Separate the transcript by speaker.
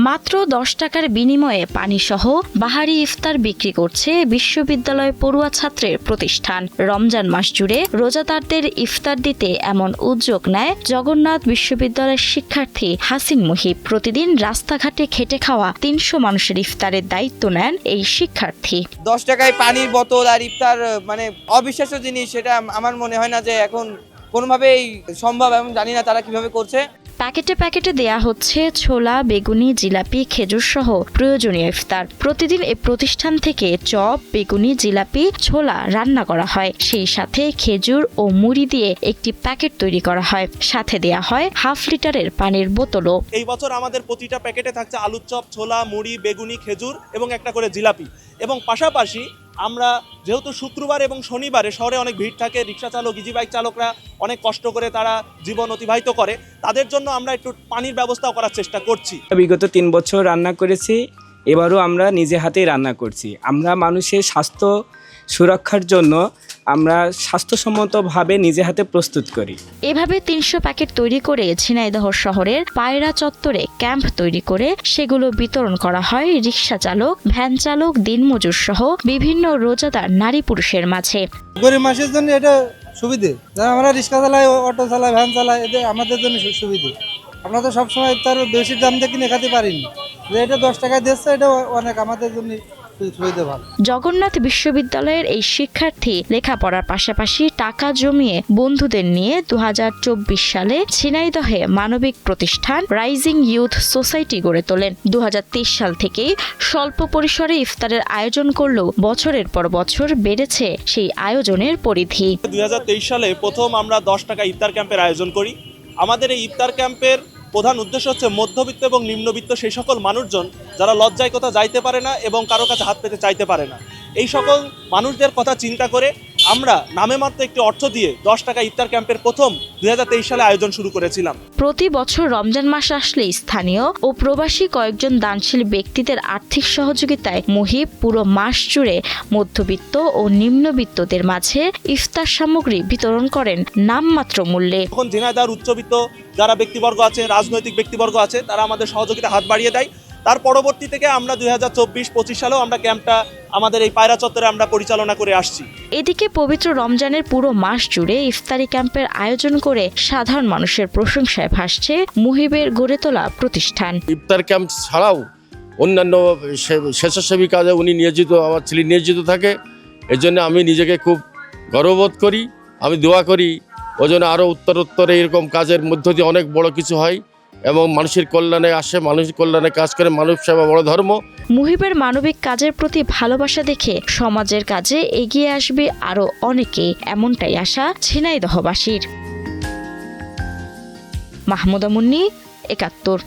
Speaker 1: মাত্র 10 টাকার বিনিময়ে পানিসহ বাহারি ইফতার বিক্রি করছে বিশ্ববিদ্যালয় পড়ুয়া ছাত্রের প্রতিষ্ঠান। রমজান মাস জুড়ে রোজাদারদের ইফতার দিতে এমন উদ্যোগ নেয় জগন্নাথ বিশ্ববিদ্যালয়ের শিক্ষার্থী হাসিন মুহিব। প্রতিদিন রাস্তাঘাটে খেটে খাওয়া 300 মানুষের ইফতারের দায়িত্ব নেন এই শিক্ষার্থী।
Speaker 2: 10 টাকায় পানির বোতল আর ইফতার মানে অবিশ্বাস্য জিনিস। সেটা আমার মনে হয় না যে এখন কোনোভাবেই সম্ভব, এবং জানি না তারা কিভাবে করছে।
Speaker 1: প্যাকেটে প্যাকেটে দেয়া হচ্ছে ছোলা, বেগুনি, জিলাপি, খেজুর সহ প্রয়োজনীয় ইফতার। প্রতিদিন এ প্রতিষ্ঠান থেকে চপ, বেগুনি, জিলাপি, ছোলা রান্না করা হয়। সেই সাথে খেজুর ও মুড়ি দিয়ে একটি প্যাকেট তৈরি করা হয়। সাথে দেয়া হয় হাফ লিটারের পানির বোতলও।
Speaker 3: এই বছর আমাদের প্রতিটা প্যাকেটে থাকছে আলুর চপ, ছোলা, মুড়ি, বেগুনি, খেজুর এবং একটা করে জিলাপি। এবং পাশাপাশি আমরা যেহেতু শুক্রবার এবং শনিবারে শহরে অনেক ভিড় থাকে, রিক্সা চালক, ইজি বাইক চালকরা অনেক কষ্ট করে তারা জীবন অতিবাহিত করে, তাদের জন্য আমরা একটু পানির ব্যবস্থাও করার চেষ্টা করছি।
Speaker 4: বিগত 3 বছর রান্না করেছি, এবারও আমরা নিজে হাতেই রান্না করছি। আমরা মানুষের স্বাস্থ্য সুরক্ষার জন্য আমরা স্বাস্থ্যসম্মতভাবে নিজে হাতে প্রস্তুত করি।
Speaker 1: এভাবে 300 প্যাকেট তৈরি করে ঝিনাইদহ শহরের পায়রা চত্বরে ক্যাম্প তৈরি করে সেগুলো বিতরণ করা হয় রিক্সা চালক, ভ্যান চালক, দিনমজুর সহ বিভিন্ন রোজাদার নারী পুরুষের মাঝে।
Speaker 5: গরিব মানুষের জন্য এটা সুবিধে। আমরা রিক্সা চালাই, অটো চালাই, ভ্যান চালাই, এটা আমাদের জন্য সুবিধে। আমরা তো সবসময় তার বেশি দাম দিয়ে কিনে খেতে পারিনি, যে এটা 10 টাকায় দিচ্ছে, এটা অনেক আমাদের জন্য সুবিধা ভালো।
Speaker 1: জগন্নাথ বিশ্ববিদ্যালয়ের এই শিক্ষার্থী লেখাপড়ার পাশাপাশি টাকা জমিয়ে বন্ধুদের নিয়ে 2024 সালে ঝিনাইদহে মানবিক প্রতিষ্ঠান রাইজিং ইউথ সোসাইটি গড়ে তোলেন। 2023 সাল থেকেই স্বল্প পরিসরে ইফতারের আয়োজন করলেও বছরের পর বছর বেড়েছে সেই আয়োজনের পরিধি।
Speaker 3: 2023 সালে প্রথম আমরা 10 টাকা ইফতার ক্যাম্পের আয়োজন করি। আমাদের এই ইফতার ক্যাম্পের প্রধান উদ্দেশ্য হচ্ছে মধ্যবিত্ত এবং নিম্নবিত্ত সেই সকল মানুষজন যারা লজ্জায় কোথাও যাইতে পারে না এবং কারো কাছে হাত পেতে চাইতে পারে না, এই সকল মানুষদের কথা চিন্তা করে আমরা নামে মাত্র একটি অর্থ দিয়ে 10 টাকা ইফতার ক্যাম্পের প্রথম 2023 সালে আয়োজন শুরু করেছিলাম।
Speaker 1: প্রতি বছর রমজান মাস আসলেই স্থানীয় ও প্রবাসী কয়েকজন দানশীল ব্যক্তিদের আর্থিক সহযোগিতায় মুহিব পুরো মাস জুড়ে মধ্যবিত্ত ও নিম্নবিত্তদের মাঝে ইফতার সামগ্রী বিতরণ করেন নামমাত্র মূল্যে।
Speaker 3: এখন ঝিনাইদহের উচ্চবিত্ত যারা ব্যক্তিবর্গ আছে, রাজনৈতিক ব্যক্তিবর্গ আছে, তারা আমাদের সহযোগিতা হাত বাড়িয়ে দেয়। তার পরবর্তী থেকে আমরা 2024-25 সালেও আমরা ক্যাম্পটা আমাদের এই পায়রা চত্বরে আমরা পরিচালনা করে আসছি।
Speaker 1: এদিকে পবিত্র রমজানের পুরো মাস জুড়ে ইফতারি ক্যাম্পের আয়োজন করে সাধারণ মানুষের প্রশংসায় ভাসছে মুহিবের গড়ে তোলা প্রতিষ্ঠান।
Speaker 6: ইফতার ক্যাম্প ছাড়াও অন্যান্য স্বেচ্ছাসেবী কাজে উনি নিয়োজিত, আমার ছেলে নিয়োজিত থাকে। এর জন্য আমি নিজেকে খুব গর্ববোধ করি। আমি দোয়া করি ওই জন্য আরও উত্তরোত্তর এরকম কাজের মধ্য দিয়ে অনেক বড় কিছু হয় এবং মানুষের কল্যাণে আসে, মানুষের কল্যাণে কাজ করে। মানব সেবা বড় ধর্ম।
Speaker 1: মুহিবের মানবিক কাজের প্রতি ভালোবাসা দেখে সমাজের কাজে এগিয়ে আসবে আরও অনেকে, এমনটাই আশা ঝিনাইদহবাসীর। মাহমুদা মুন্নি, ৭১।